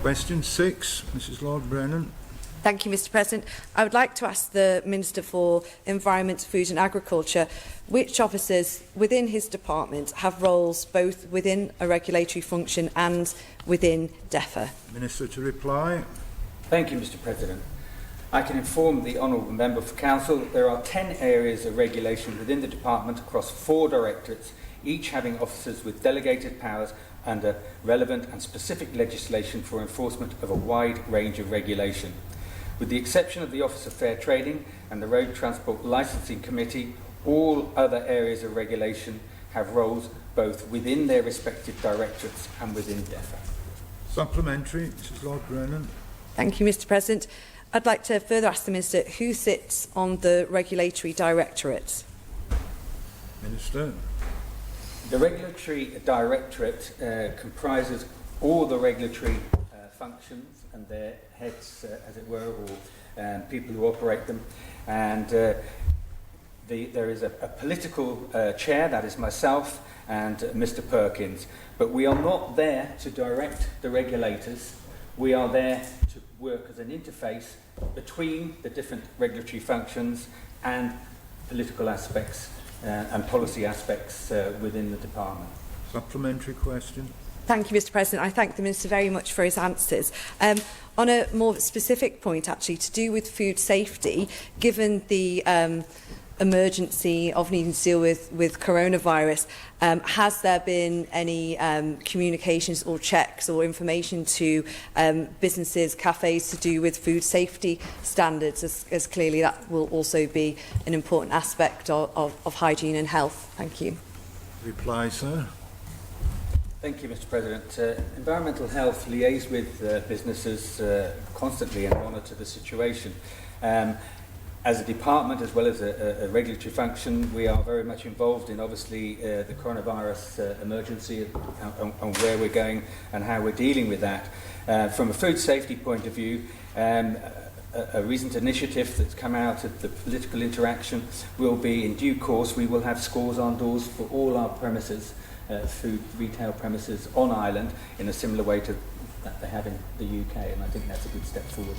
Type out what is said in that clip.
Question 6, Mrs Lord-Brennan. Thank you, Mr President. I would like to ask the Minister for Environment, Food and Agriculture which officers within his department have roles both within a regulatory function and within DEFA. Minister to reply. Thank you, Mr President. I can inform the Honourable Member for Council that there are 10 areas of regulation within the department across 4 directorates, each having officers with delegated powers under relevant and specific legislation for enforcement of a wide range of regulation. With the exception of the Office of Fair Trading and the Road Transport Licensing Committee, all other areas of regulation have roles both within their respective directorates and within DEFA. Supplementary, Mrs Lord-Brennan. Thank you, Mr President. I'd like to further ask the Minister who sits on the regulatory directorate. Minister. The regulatory directorate comprises all the regulatory functions and their heads, as it were, or people who operate them. And there is a political chair, that is myself, and Mr Perkins. But we are not there to direct the regulators. We are there to work as an interface between the different regulatory functions and political aspects and policy aspects within the department. Supplementary question. Thank you, Mr President. I thank the Minister very much for his answers. On a more specific point, actually, to do with food safety, given the emergency of needing to deal with coronavirus, has there been any communications or checks or information to businesses, cafes to do with food safety standards, as clearly that will also be an important aspect of hygiene and health? Thank you. Reply, sir. Thank you, Mr President. Environmental Health liaise with businesses constantly and monitor the situation. As a department, as well as a regulatory function, we are very much involved in, obviously, the coronavirus emergency and where we're going and how we're dealing with that. From a food safety point of view, a recent initiative that's come out of the political interaction will be, in due course, we will have scores on doors for all our premises, food retail premises on Ireland, in a similar way to that they have in the UK, and I think that's a good step forward.